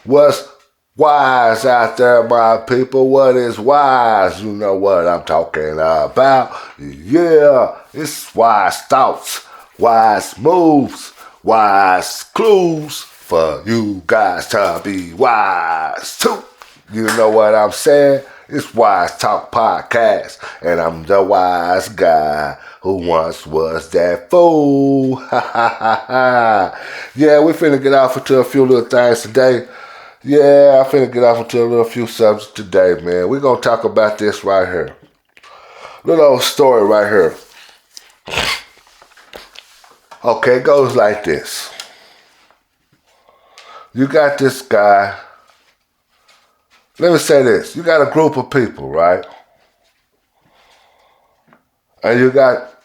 What's wise out there, my people? What is wise? You know what I'm talking about. Yeah, it's wise thoughts, wise moves, wise clues for you guys to be wise too. You know what I'm saying? It's Wise Talk Podcast, and I'm the wise guy who once was that fool. Ha ha ha ha. Yeah, we finna get off into a few little things today. Yeah, I finna get off into a little few subjects today, man. We're gonna talk about this right here. Little old story right here. Okay, it goes like this. You got this guy. Let me say this. You got a group of people, right? And you got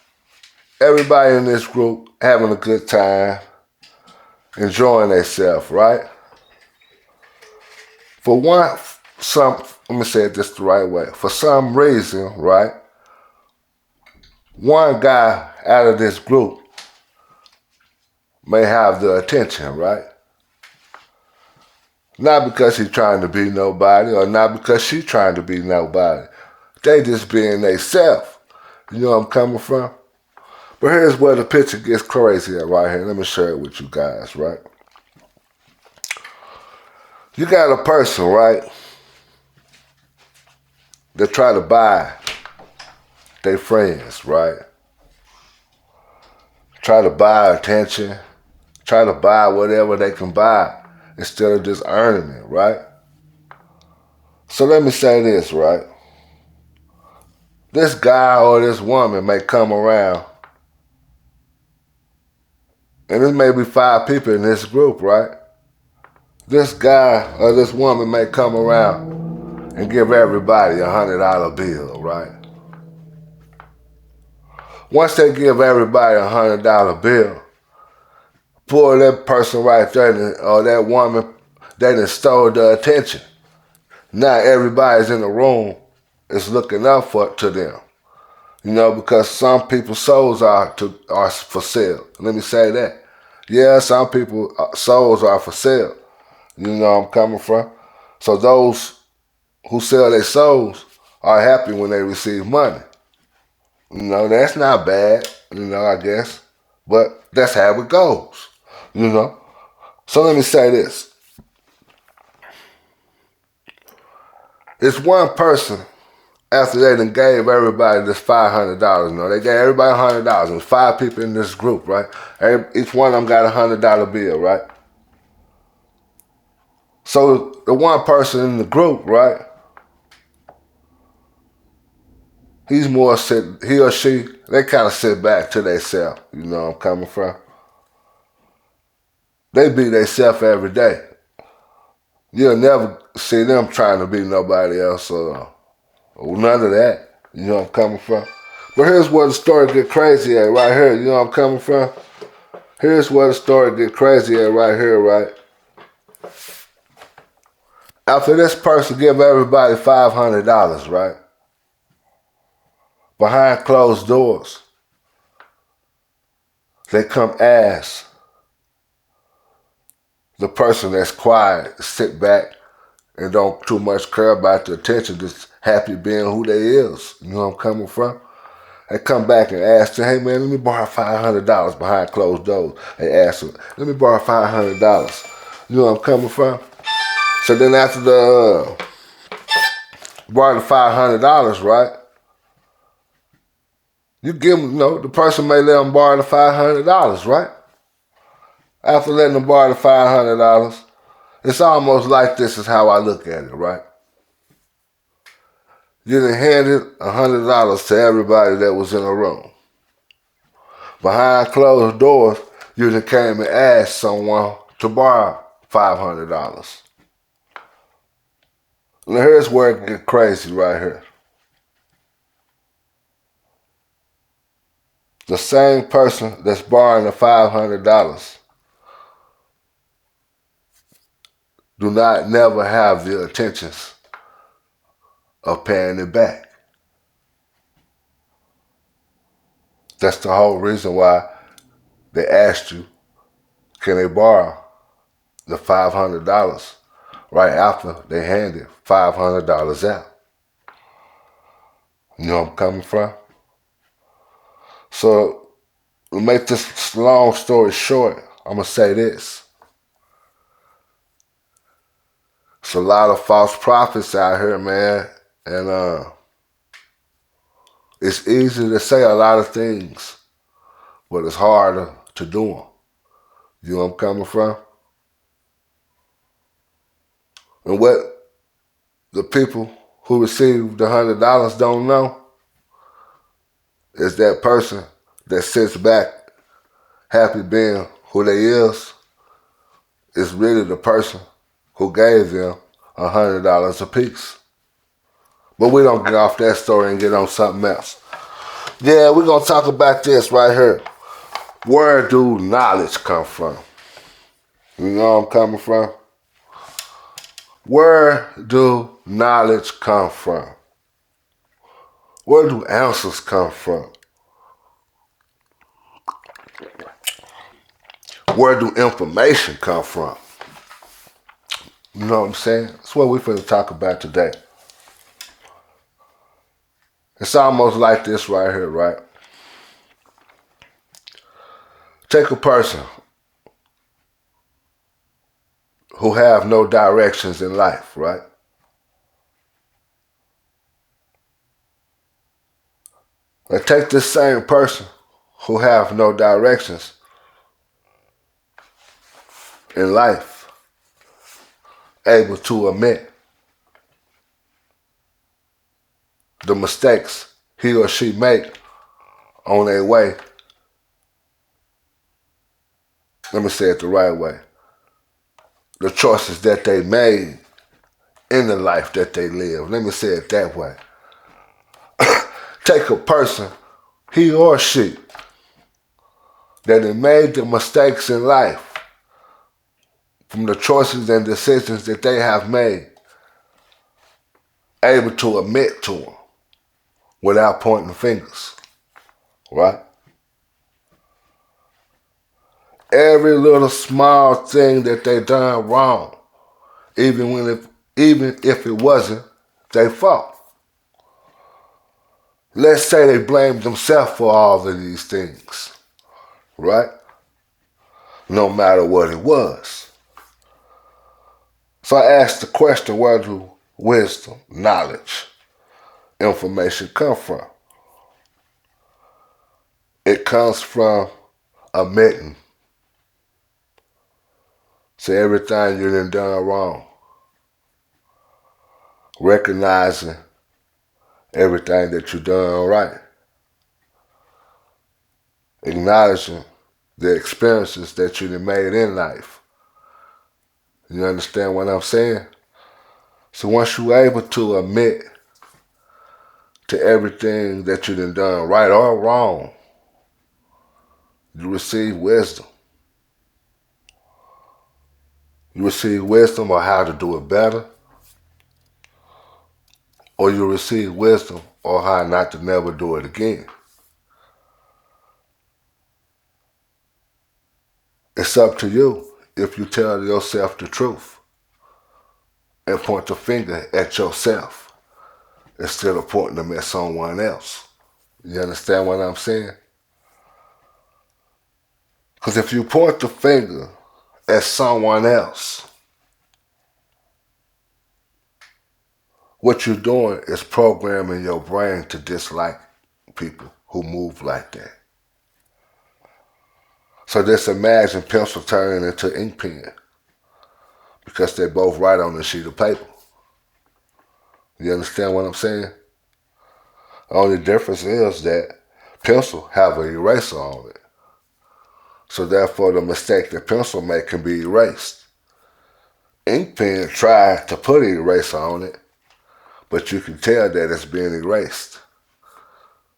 everybody in this group having a good time, enjoying themselves, right? Let me say it this the right way. For some reason, right, one guy out of this group may have the attention, right? Not because he's trying to be nobody or not because she's trying to be nobody. They just being themselves. You know where I'm coming from? But here's where the picture gets crazy at right here. Let me share it with you guys, right? You got a person, right, that try to buy their friends, right? Try to buy attention, try to buy whatever they can buy instead of just earning it, right? So let me say this, right? This guy or this woman may come around, and there may be 5 people in this group, right? This guy or this woman may come around and give everybody $100 bill, right? Once they give everybody $100 bill, pull that person right there or that woman, they done stole the attention. Now everybody's in the room is looking up to them. You know, because some people's souls are for sale. Let me say that. Yeah, some people's souls are for sale. You know where I'm coming from? So those who sell their souls are happy when they receive money. You know, that's not bad, you know, I guess. But that's how it goes, you know. So let me say this. It's one person after they done gave everybody this $500, you know, they gave everybody $100. There's 5 people in this group, right? Each one of them got $100 bill, right? So the one person in the group, right? He or she, they kind of sit back to themselves, you know where I'm coming from? They be themselves every day. You'll never see them trying to be nobody else or none of that. You know where I'm coming from? But here's where the story get crazy at right here. You know where I'm coming from? Here's where the story get crazy at right here, right? After this person give everybody $500, right? Behind closed doors, they come ask the person that's quiet, sit back, and don't too much care about the attention, just happy being who they is. You know where I'm coming from? They come back and ask them, hey man, let me borrow $500 behind closed doors. They ask them, let me borrow $500. You know where I'm coming from? So then after the borrow the $500, right? You give them, you know, the person may let them borrow the $500, right? After letting them borrow the $500, it's almost like this is how I look at it, right? You done handed $100 to everybody that was in the room. Behind closed doors, you done came and asked someone to borrow $500. Now here's where it gets crazy right here. The same person that's borrowing the $500 do not never have the intentions of paying it back. That's the whole reason why they asked you, can they borrow the $500? right after they handed $500 out. You know where I'm coming from? So, to make this long story short, I'm going to say this. It's a lot of false prophets out here, man. And it's easy to say a lot of things, but it's harder to do them. You know where I'm coming from? And what the people who received the $100 don't know is that person that sits back happy being who they is really the person who gave them $100 apiece. But we don't get off that story and get on something else. Yeah, we're going to talk about this right here. Where do knowledge come from? You know where I'm coming from? Where do knowledge come from? Where do answers come from? Where do information come from? You know what I'm saying? That's what we're finna talk about today. It's almost like this right here, right? Take a person who have no directions in life, right? And take this same person who have no directions in life, able to admit the mistakes he or she make on their way. Let me say it the right way. The choices that they made in the life that they live. Let me say it that way. Take a person, he or she, that have made the mistakes in life from the choices and decisions that they have made, able to admit to them without pointing fingers, right? Every little small thing that they done wrong, even if it wasn't their fault. Let's say they blamed themselves for all of these things, right? No matter what it was. So I asked the question, where do wisdom, knowledge, information come from? It comes from admitting to everything you done wrong, recognizing everything that you done right, acknowledging the experiences that you done made in life. You understand what I'm saying? So once you're able to admit to everything that you done right or wrong, you receive wisdom. You receive wisdom on how to do it better, or you receive wisdom on how not to never do it again. It's up to you if you tell yourself the truth and point the finger at yourself instead of pointing them at someone else. You understand what I'm saying? Because if you point the finger at someone else, what you're doing is programming your brain to dislike people who move like that. So just imagine pencil turning into ink pen because they both write on a sheet of paper. You understand what I'm saying? The only difference is that pencil have an eraser on it. So therefore the mistake that pencil make can be erased. Ink pen tried to put an eraser on it, but you can tell that it's being erased.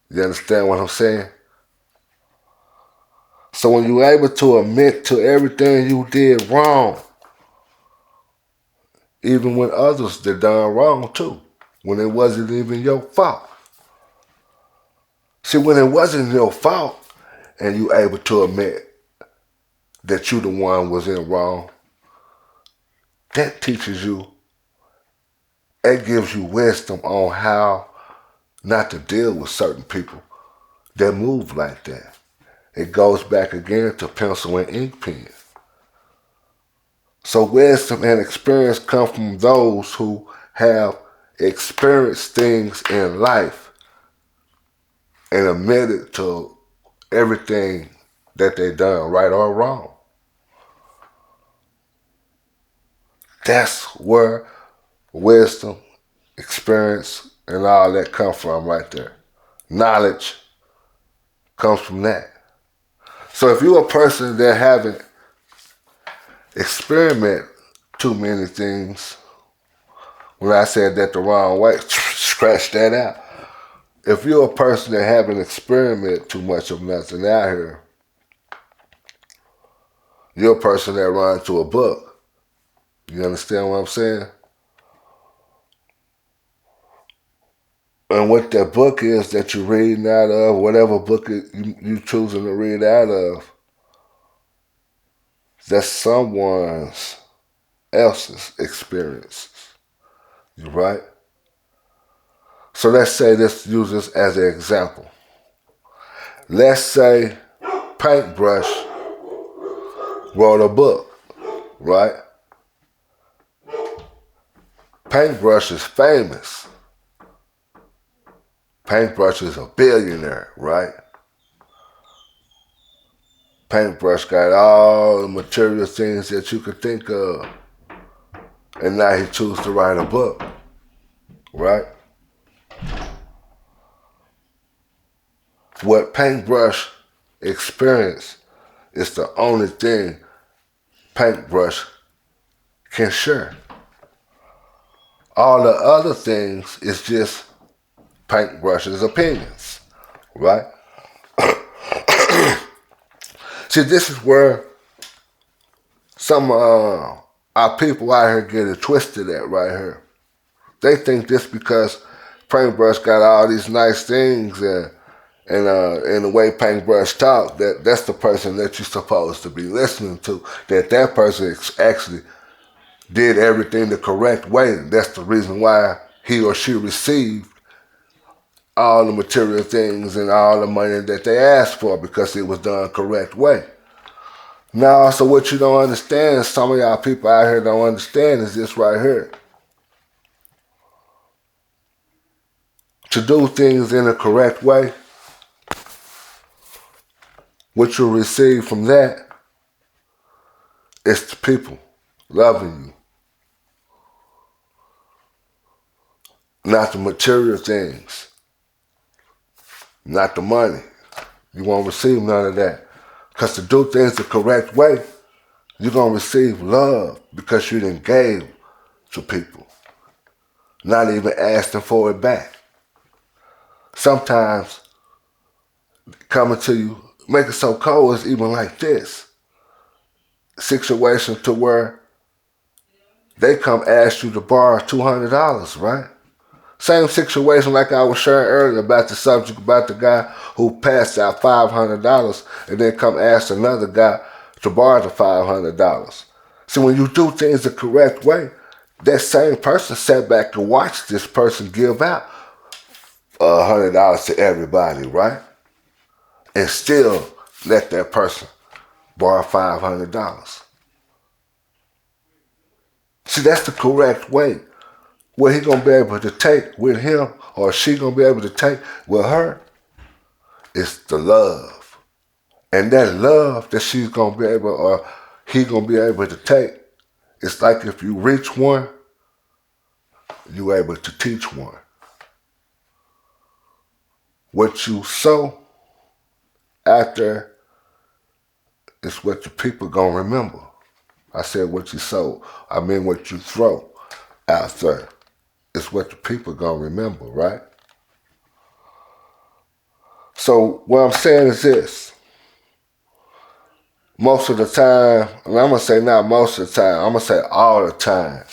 You understand what I'm saying? So when you're able to admit to everything you did wrong, even when others did done wrong too, when it wasn't even your fault. See, when it wasn't your fault and you able to admit that you the one was in wrong, that teaches you, it gives you wisdom on how not to deal with certain people that move like that. It goes back again to pencil and ink pen. So wisdom and experience come from those who have experienced things in life and admitted to everything that they done, right or wrong. That's where wisdom, experience, and all that come from right there. Knowledge comes from that. So if you're a person that haven't experimented too many things, when I said that the wrong way, scratch that out. If you're a person that haven't experimented too much of nothing out here, you're a person that runs to a book. You understand what I'm saying? And what that book is that you're reading out of, whatever book you choosing to read out of, that's someone else's experiences. You right? So let's say, let's use this as an example. Let's say Paintbrush wrote a book, right? Paintbrush is famous. Paintbrush is a billionaire, right? Paintbrush got all the material things that you could think of. And now he chooses to write a book, right? What Paintbrush experienced is the only thing Paintbrush can share. All the other things is just Paintbrush's opinions, right? See, this is where some our people out here get it twisted at right here. They think just because Paintbrush got all these nice things and the way Paintbrush talk, that's the person that you're supposed to be listening to, that person actually did everything the correct way. That's the reason why he or she received all the material things and all the money that they asked for, because it was done correct way. Now, so what you don't understand, some of y'all people out here don't understand, is this right here. To do things in a correct way, what you'll receive from that is the people loving you. Not the material things. Not the money. You won't receive none of that. Because to do things the correct way, you're going to receive love because you done gave to people. Not even asking for it back. Sometimes coming to you, make it so cold, is even like this. Situation to where they come ask you to borrow $200, right? Same situation like I was sharing earlier about the subject about the guy who passed out $500 and then come ask another guy to borrow the $500. See, when you do things the correct way, that same person sat back and watched this person give out $100 to everybody, right? And still let that person borrow $500. See, that's the correct way. What he gonna be able to take with him, or she gonna be able to take with her, is the love. And that love that she's gonna be able, or he gonna be able to take, it's like if you reach one, you able to teach one. What you sow after is what the people gonna remember. I said what you sow, I mean what you throw after. It's what the people gonna remember, right? So what I'm saying is this. Most of the time, and I'm gonna say not most of the time, I'm gonna say all the time,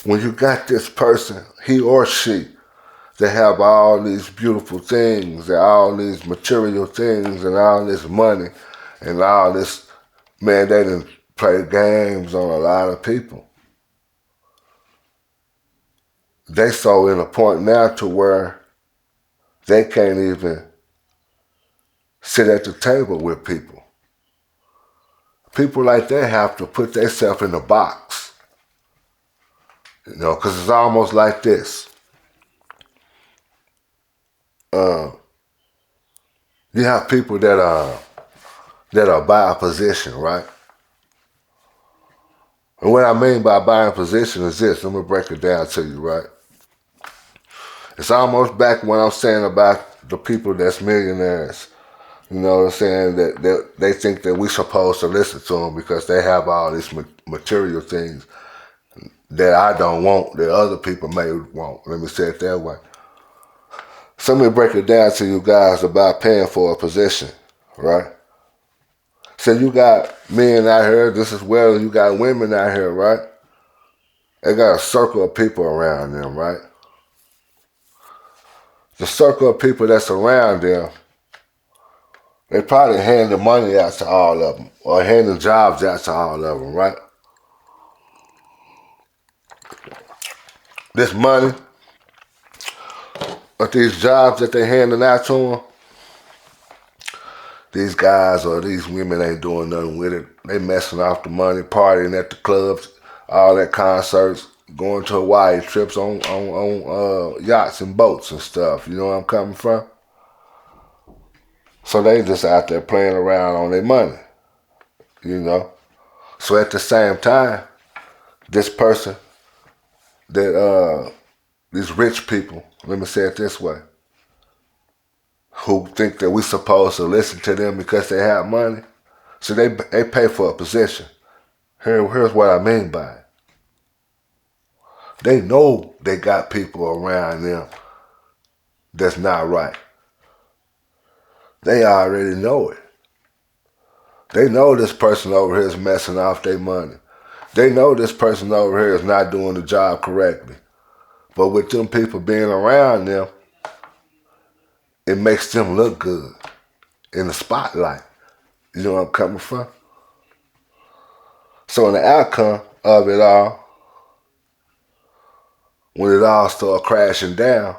when you got this person, he or she, that have all these beautiful things and all these material things and all this money and all this, man, they done play games on a lot of people. they so in a point now to where they can't even sit at the table with people. People like that have to put themselves in a box, because it's almost like this. You have people that are by a position, right? And what I mean by buying position is this. Let me break it down to you, right? It's almost back when I'm saying about the people that's millionaires. You know what I'm saying? That they think that we're supposed to listen to them because they have all these material things that I don't want, that other people may want. Let me say it that way. So let me break it down to you guys about paying for a position, right? So you got men out here just as well as you got women out here, right? They got a circle of people around them, right? The circle of people that's around them, they probably hand the money out to all of them or hand the jobs out to all of them, right? This money, or these jobs that they handing out to them, these guys or these women ain't doing nothing with it. They messing off the money, partying at the clubs, all that concerts, going to Hawaii trips on yachts and boats and stuff. You know where I'm coming from? So they just out there playing around on their money, you know. So at the same time, this person that these rich people, let me say it this way, who think that we supposed to listen to them because they have money, so they pay for a position. Here's what I mean by it. They know they got people around them that's not right. They already know it. They know this person over here is messing off their money. They know this person over here is not doing the job correctly. But with them people being around them, it makes them look good in the spotlight. You know where I'm coming from? So in the outcome of it all, when it all start crashing down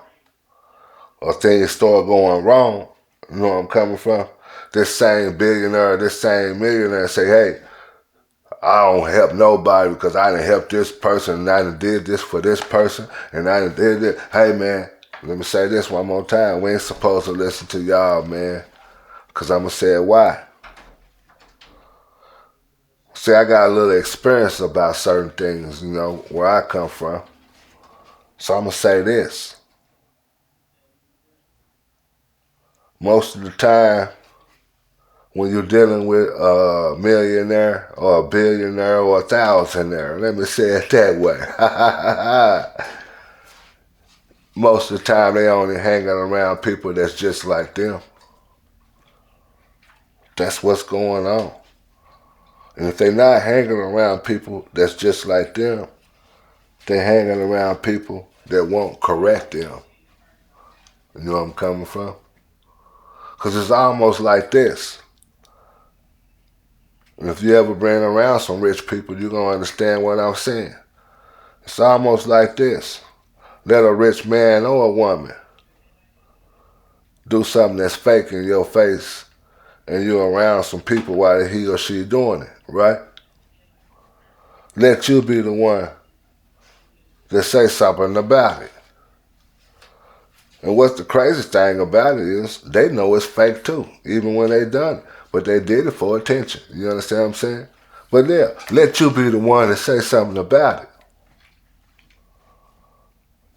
or things start going wrong, you know where I'm coming from? This same billionaire, this same millionaire say, hey, I don't help nobody because I done helped this person and I done did this for this person and I done did it. Hey, man, let me say this one more time. We ain't supposed to listen to y'all, man, because I'm going to say why. See, I got a little experience about certain things, you know, where I come from. So I'm going to say this. Most of the time, when you're dealing with a millionaire or a billionaire or a thousandaire, let me say it that way. Most of the time, they only hanging around people that's just like them. That's what's going on. And if they're not hanging around people that's just like them, they're hanging around people that won't correct them. You know where I'm coming from? Because it's almost like this. And if you ever been around some rich people, you're going to understand what I'm saying. It's almost like this. Let a rich man or a woman do something that's fake in your face and you're around some people while he or she doing it, right? Let you be the one that say something about it. And what's the crazy thing about it is they know it's fake too, even when they done it. But they did it for attention. You understand what I'm saying? But yeah, let you be the one to say something about it.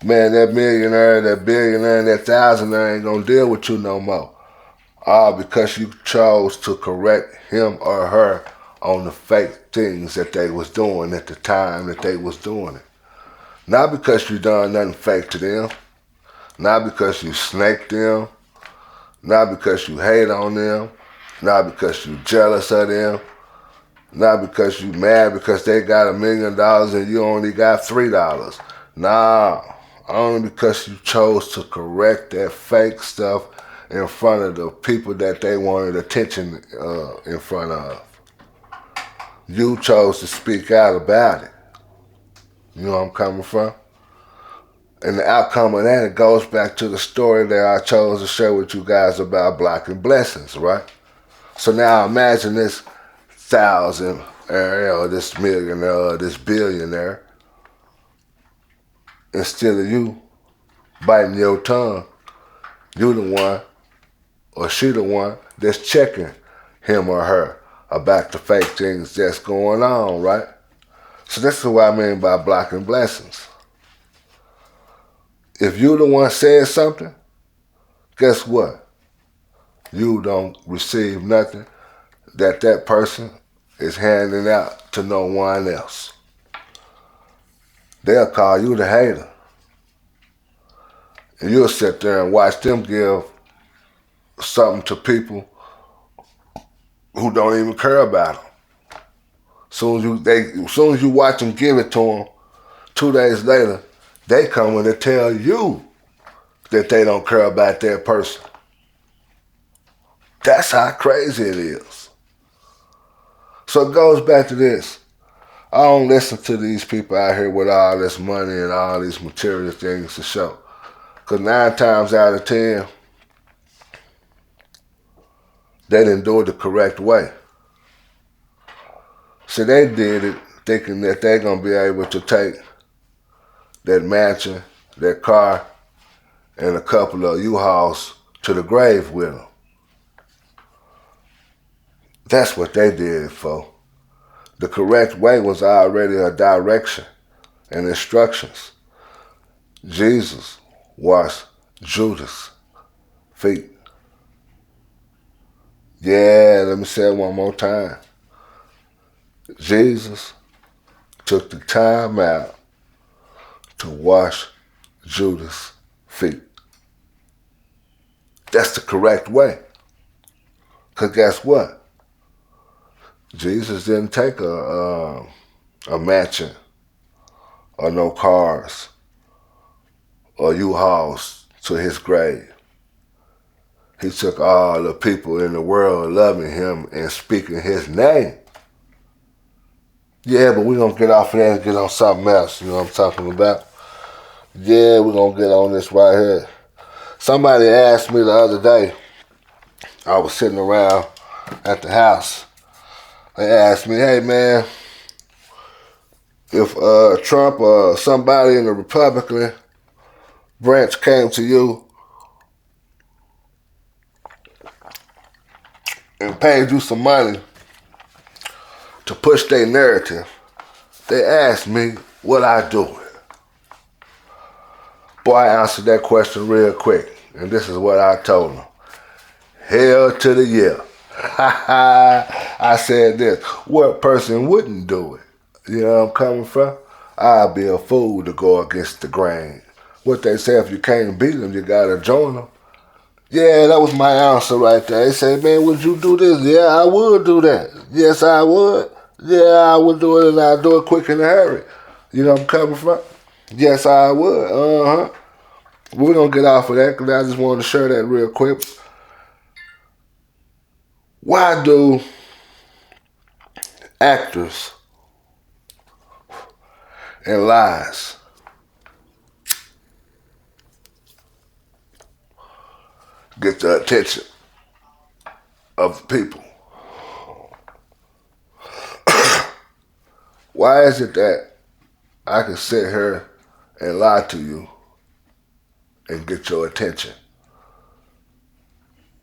Man, that millionaire, that billionaire, and that thousandaire ain't gonna deal with you no more. All because you chose to correct him or her on the fake things that they was doing at the time that they was doing it. Not because you done nothing fake to them. Not because you snaked them. Not because you hate on them. Not because you jealous of them. Not because you mad because they got $1 million and you only got $3. Nah, only because you chose to correct that fake stuff in front of the people that they wanted attention in front of. You chose to speak out about it. You know where I'm coming from? And the outcome of that, it goes back to the story that I chose to share with you guys about blocking blessings, right? So now imagine this thousandaire or this millionaire or this billionaire, instead of you biting your tongue, you the one or she the one that's checking him or her about the fake things that's going on, right? So this is what I mean by blocking blessings. If you the one says something, guess what? You don't receive nothing that person is handing out to no one else. They'll call you the hater. And you'll sit there and watch them give something to people who don't even care about them. Soon as you watch them give it to them, 2 days later, they come in to tell you that they don't care about that person. That's how crazy it is. So it goes back to this. I don't listen to these people out here with all this money and all these material things to show. Because 9 times out of 10, they didn't do it the correct way. So they did it thinking that they're going to be able to take that mansion, that car, and a couple of U-Hauls to the grave with them. That's what they did it for. The correct way was already a direction and instructions. Jesus washed Judas' feet. Yeah, let me say it one more time. Jesus took the time out to wash Judas' feet. That's the correct way. Because guess what? Jesus didn't take a mansion or no cars or U-Hauls to his grave. He took all the people in the world loving him and speaking his name. Yeah, but we're going to get off of that and get on something else. You know what I'm talking about? Yeah, we're going to get on this right here. Somebody asked me the other day, I was sitting around at the house. They asked me, hey man, if Trump or somebody in the Republican branch came to you and paid you some money to push their narrative, they asked me, would I do it? Boy, I answered that question real quick, and this is what I told them. Hell to the yeah. I said this, what person wouldn't do it? You know where I'm coming from? I'd be a fool to go against the grain. What they say, if you can't beat them, you gotta join them. Yeah, that was my answer right there. They say, man, would you do this? Yeah, I would do that. Yes, I would. Yeah, I would do it, and I'd do it quick in a hurry. You know where I'm coming from? Yes, I would. We're going to get off of that because I just wanted to share that real quick. Why do actors and lies get the attention of people? Why is it that I can sit here and lie to you and get your attention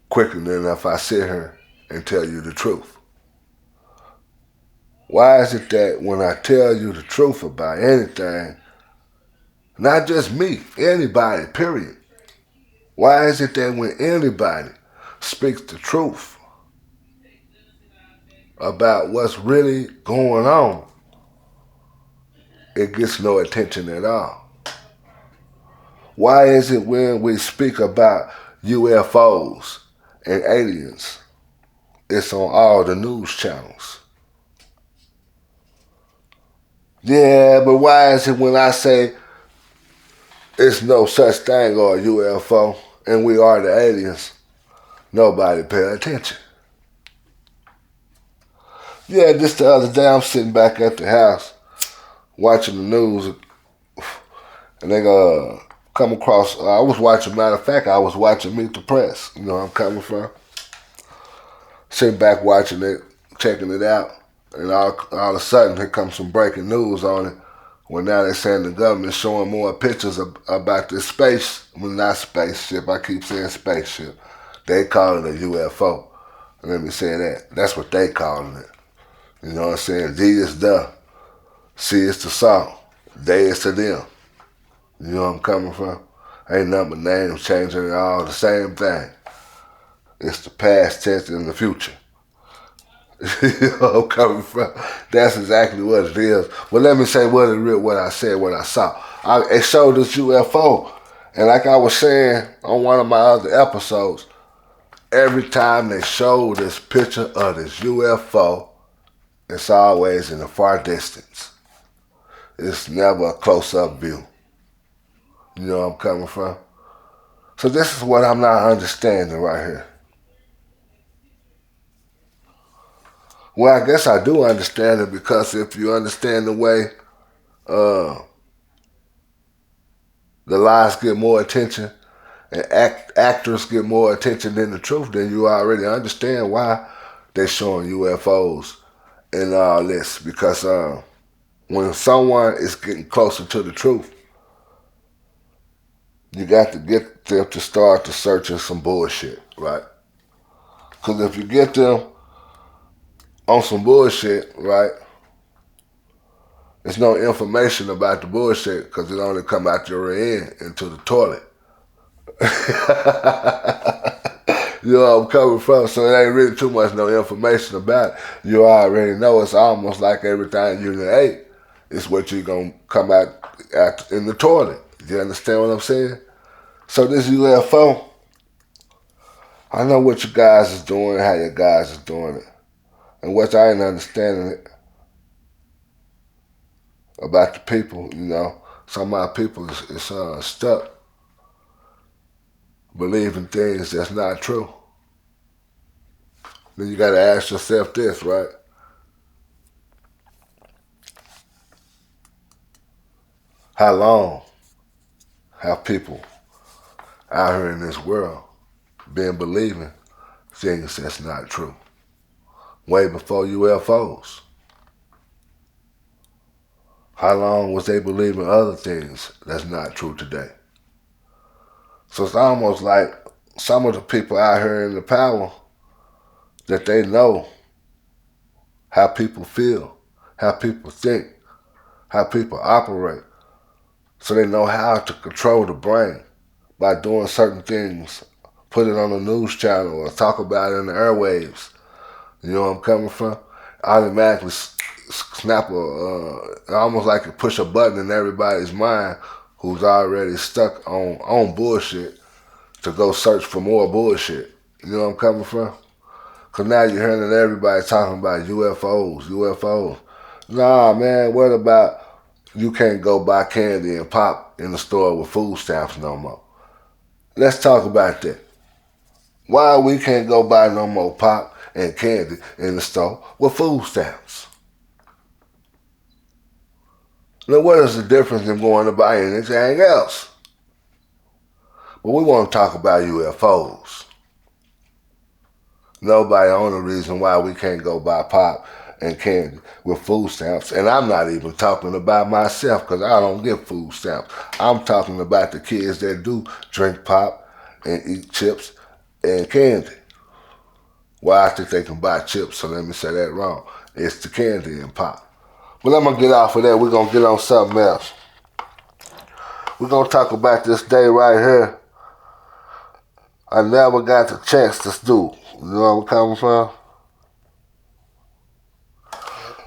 quicker than if I sit here and tell you the truth? Why is it that when I tell you the truth about anything, not just me, anybody, period, why is it that when anybody speaks the truth about what's really going on, it gets no attention at all? Why is it when we speak about UFOs and aliens, it's on all the news channels? Yeah, but why is it when I say it's no such thing or a UFO and we are the aliens, nobody pay attention? Yeah, just the other day I'm sitting back at the house watching the news, and they go, come across, I was watching, matter of fact, I was watching Meet the Press. You know where I'm coming from? Sitting back watching it, checking it out, and all of a sudden here comes some breaking news on it. Well, now they're saying the government's showing more pictures about this not spaceship, I keep saying spaceship. They call it a UFO. Let me say that. That's what they calling it. You know what I'm saying? D is the, C is the song, they is to them. You know where I'm coming from? Ain't nothing but names changing at all, the same thing. It's the past tense and the future. You know where I'm coming from? That's exactly what it is. But let me say what I said, what I saw. It showed this UFO. And like I was saying on one of my other episodes, every time they show this picture of this UFO, it's always in the far distance. It's never a close-up view. You know where I'm coming from? So this is what I'm not understanding right here. Well, I guess I do understand it, because if you understand the way the lies get more attention and actors get more attention than the truth, then you already understand why they're showing UFOs and all this. Because when someone is getting closer to the truth, you got to get them to start to searching some bullshit, right? Because if you get them on some bullshit, right, there's no information about the bullshit, because it only come out your end into the toilet. You know where I'm coming from? So it ain't really too much no information about it. You already know. It's almost like everything you done ate is what you're going to come out in the toilet. You understand what I'm saying? So this UFO, I know what you guys is doing, how your guys is doing it. And what I ain't understanding it about the people, you know. Some of our people is stuck believing things that's not true. Then you got to ask yourself this, right? How long have people out here in this world been believing things that's not true? Way before UFOs. How long was they believing other things that's not true today? So it's almost like some of the people out here in the power, that they know how people feel, how people think, how people operate. So they know how to control the brain by doing certain things, put it on the news channel or talk about it in the airwaves. You know where I'm coming from? Automatically snap almost like you push a button in everybody's mind who's already stuck on bullshit to go search for more bullshit. You know where I'm coming from? Because now you're hearing that everybody talking about UFOs. Nah, man, what about you can't go buy candy and pop in the store with food stamps no more? Let's talk about that. Why we can't go buy no more pop and candy in the store with food stamps? Now, what is the difference in going to buy anything else? But we want to talk about UFOs. Nobody on the reason why we can't go buy pop and candy with food stamps. And I'm not even talking about myself, because I don't get food stamps. I'm talking about the kids that do drink pop and eat chips and candy. Well, I think they can buy chips, so let me say that wrong. It's the candy and pop. But I'm going to get off of that. We're going to get on something else. We're going to talk about this day right here. I never got the chance to do. You know where I'm coming from?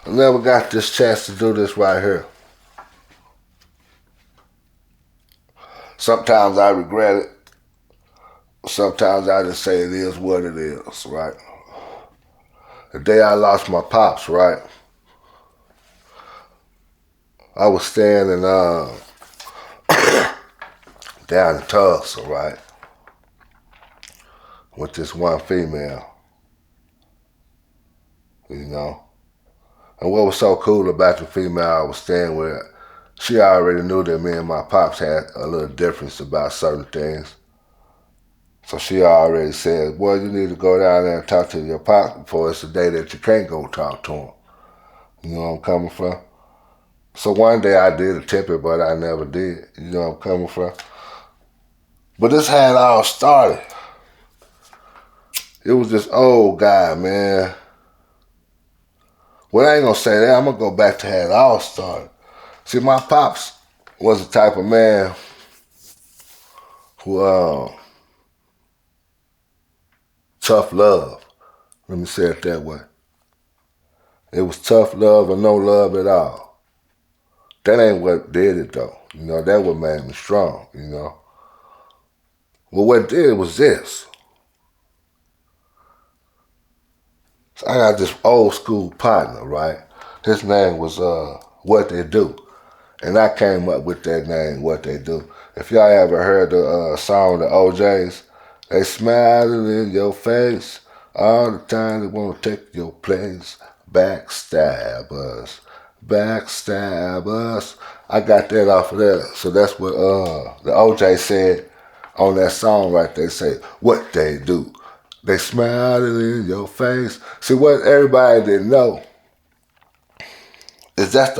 I never got this chance to do this right here. Sometimes I regret it. Sometimes I just say it is what it is, right? The day I lost my pops, right? I was standing down in Tulsa, right? With this one female, you know. And what was so cool about the female I was staying with, she already knew that me and my pops had a little difference about certain things. So she already said, boy, you need to go down there and talk to your pops before it's the day that you can't go talk to him. You know where I'm coming from? So one day I did attempt it, but I never did. You know where I'm coming from? But this how it all started. It was this old guy, man. Well, I ain't gonna say that. I'm gonna go back to how it all started. See, my pops was the type of man who, tough love. Let me say it that way. It was tough love or no love at all. That ain't what did it though. You know, that what made me strong, you know. Well, what did it was this. So I got this old school partner, right? His name was What They Do. And I came up with that name, What They Do. If y'all ever heard the song, The OJs, they smiling in your face all the time. They want to take your place. Backstab us. Backstab us. I got that off of that. So that's what the OJ said on that song right there. They say, what they do. They smiling in your face. See, what everybody didn't know is that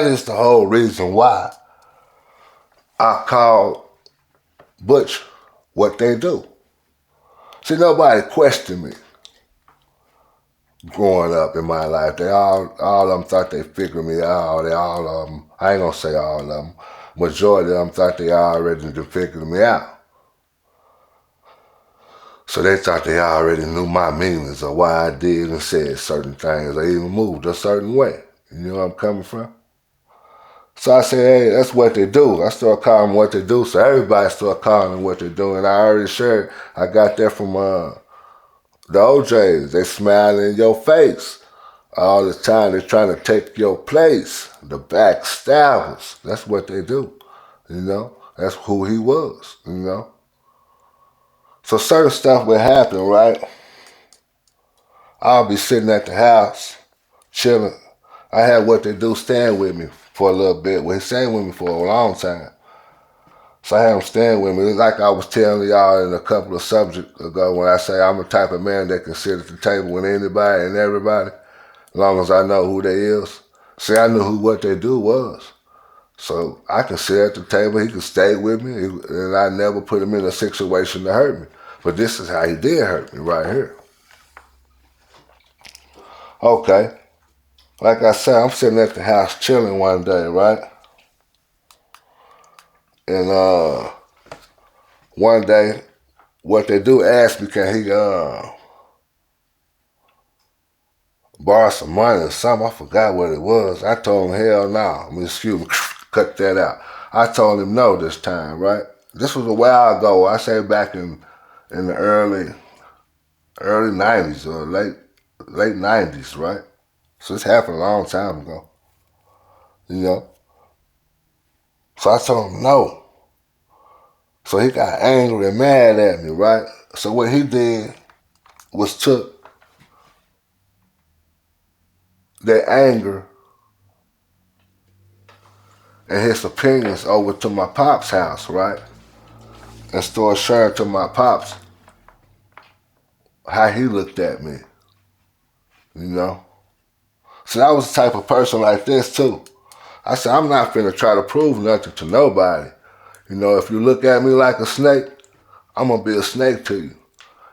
is the whole reason why I call Butch What They Do. See, nobody questioned me growing up in my life. They all of them thought they figured me out. They all of them, I ain't gonna say all of them, majority of them thought they already figured me out. So they thought they already knew my meanings or why I did and said certain things or even moved a certain way. You know where I'm coming from? So I said, hey, that's what they do. I started calling them What They Do. So everybody started calling them What They Do. And I already shared, I got that from the OJs. They smiling in your face all the time. They're trying to take your place. The backstabbers. That's what they do. You know? That's who he was. You know? So certain stuff would happen, right? I'll be sitting at the house, chilling. I had What They Do stand with me for a little bit. Well, he stayed with me for a long time. So I had him stand with me. It's like I was telling y'all in a couple of subjects ago when I say I'm the type of man that can sit at the table with anybody and everybody, as long as I know who they is. See, I knew who What They Do was. So I can sit at the table, he could stay with me, and I never put him in a situation to hurt me. But this is how he did hurt me right here. Okay. Like I said, I'm sitting at the house chilling one day, right? And one day, What They Do asked me, can he borrow some money or something? I forgot what it was. I told him, hell no. I mean, excuse me, cut that out. I told him no this time, right? This was a while ago. I say back in the early 90s or late 90s, right? So this happened a long time ago, you know? So I told him no. So he got angry and mad at me, right? So what he did was took that anger and his opinions over to my pop's house, right? And started sharing to my pops how he looked at me, you know? So I was the type of person like this too. I said, I'm not finna try to prove nothing to nobody. You know, if you look at me like a snake, I'm gonna be a snake to you.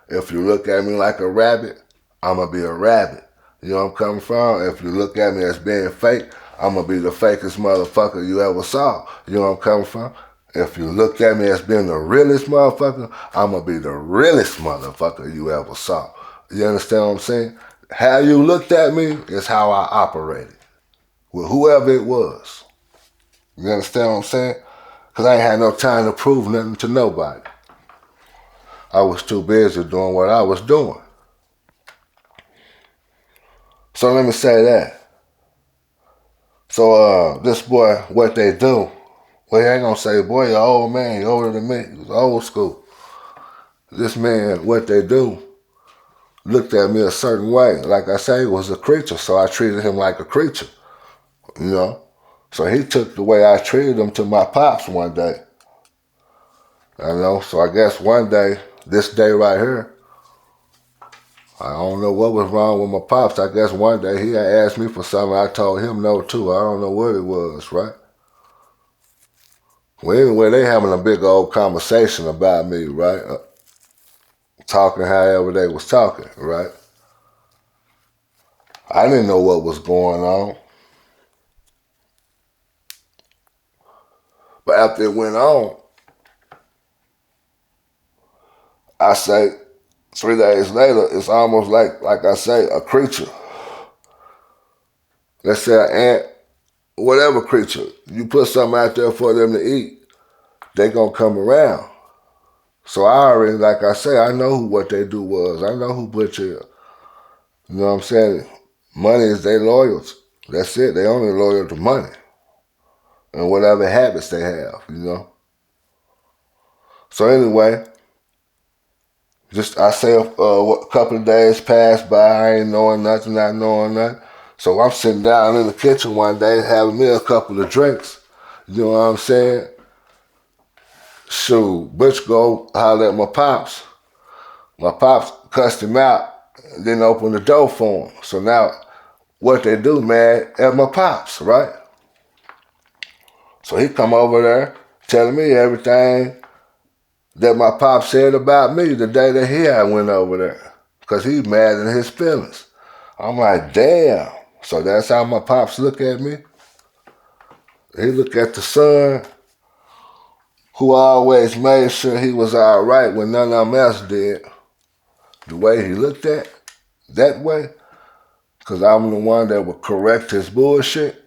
If you look at me like a rabbit, I'm gonna be a rabbit. You know where I'm coming from? If you look at me as being fake, I'm gonna be the fakest motherfucker you ever saw. You know where I'm coming from? If you look at me as being the realest motherfucker, I'm gonna be the realest motherfucker you ever saw. You understand what I'm saying? How you looked at me is how I operated with whoever it was. You understand what I'm saying? Because I ain't had no time to prove nothing to nobody. I was too busy doing what I was doing. So let me say that. So this boy, What They Do, well, he ain't gonna say, boy, you're old man, you're older than me. He was old school. This man, What They Do, looked at me a certain way. Like I say, he was a creature, so I treated him like a creature, you know? So he took the way I treated him to my pops one day. So I guess one day, this day right here, I don't know what was wrong with my pops. I guess one day he had asked me for something. I told him no too. I don't know what it was, right? Well, anyway, they having a big old conversation about me, right? Talking however they was talking, right? I didn't know what was going on. But after it went on, I say 3 days later, it's almost like I say, a creature. Let's say an ant, whatever creature. You put something out there for them to eat, they gonna come around. So I already, like I say, I know what they do was. I know who butcher. You know what I'm saying? Money is their loyalty. That's it. They only loyal to money and whatever habits they have. So anyway, just I say a couple of days passed by. I ain't knowing nothing, not knowing nothing. So I'm sitting down in the kitchen one day having me a couple of drinks. You know what I'm saying? Shoot, Butch go holler at my pops. My pops cussed him out, didn't open the door for him. So now what they do, man, at my pops, right? So he come over there telling me everything that my pops said about me the day that he had went over there. Because he's mad in his feelings. I'm like, damn. So that's how my pops look at me. He look at the son who always made sure he was all right when none of them else did. The way he looked at that way, because I'm the one that would correct his bullshit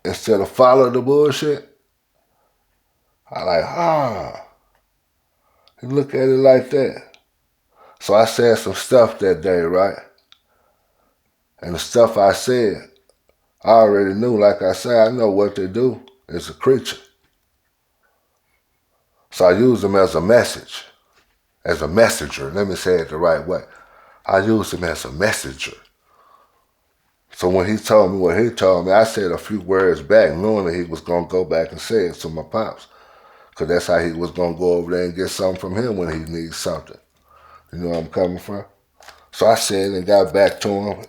instead of follow the bullshit. I like, he look at it like that. So I said some stuff that day, right? And the stuff I said, I already knew. Like I say, I know what they do. It's a creature. So I use them as a message, as a messenger. Let me say it the right way. I use him as a messenger. So when he told me what he told me, I said a few words back, knowing that he was going to go back and say it to my pops. Because that's how he was going to go over there and get something from him when he needs something. You know where I'm coming from? So I said and got back to him.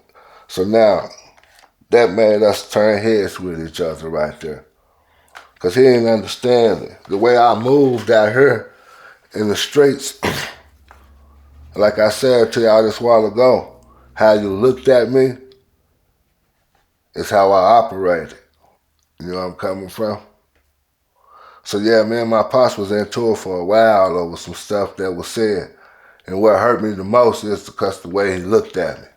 So now, that made us turn heads with each other right there. Because he didn't understand it. The way I moved out here in the streets, like I said to y'all this while ago, how you looked at me is how I operated. You know where I'm coming from? So yeah, me and my pops was into it for a while over some stuff that was said. And what hurt me the most is because the way he looked at me.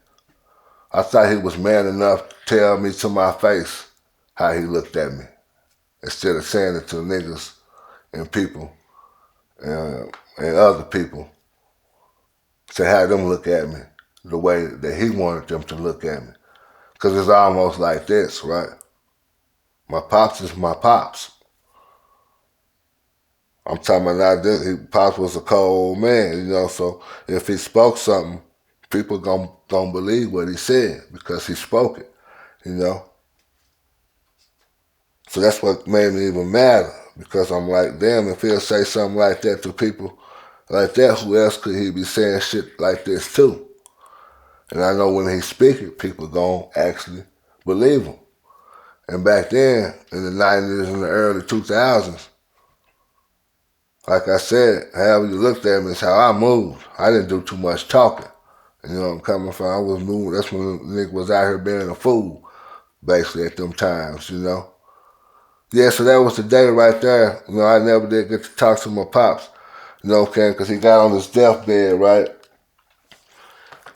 I thought he was man enough to tell me to my face how he looked at me, instead of saying it to niggas and people and other people, to have them look at me the way that he wanted them to look at me. Because it's almost like this, right? My pops is my pops. I'm talking about this. Pops was a cold man, so if he spoke something, people gonna believe what he said because he spoke it. So that's what made me even madder, because I'm like, damn, if he'll say something like that to people like that, who else could he be saying shit like this to? And I know when he speaking, people gonna actually believe him. And back then, in the 90s and the early 2000s, like I said, however you looked at me is how I moved. I didn't do too much talking. You know where I'm coming from? I was moving. That's when the nigga was out here being a fool, basically, at them times. Yeah, so that was the day right there. I never did get to talk to my pops, okay, because he got on his deathbed, right?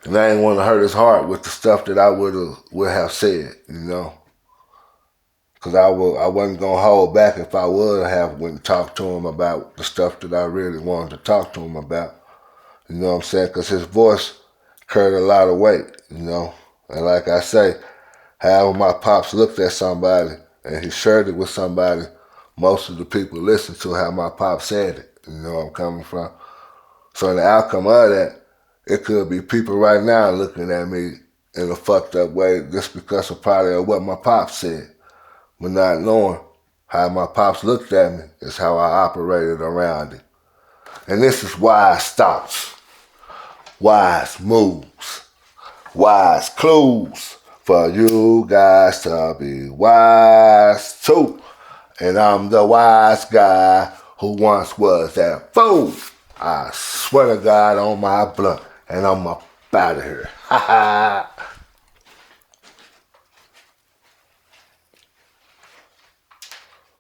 And I didn't want to hurt his heart with the stuff that I would have said, because I wasn't going to hold back if I would have went and talked to him about the stuff that I really wanted to talk to him about. You know what I'm saying? Because his voice carried a lot of weight, And like I say, however my pops looked at somebody and he shared it with somebody, most of the people listened to how my pop said it. You know where I'm coming from? So the outcome of that, it could be people right now looking at me in a fucked up way just because of probably what my pop said. but not knowing how my pops looked at me is how I operated around him. And this is wise thoughts, wise moves, wise clues for you guys to be wise too. And I'm the wise guy who once was that fool. I swear to God on my blunt, and I'm up out of here. Ha ha.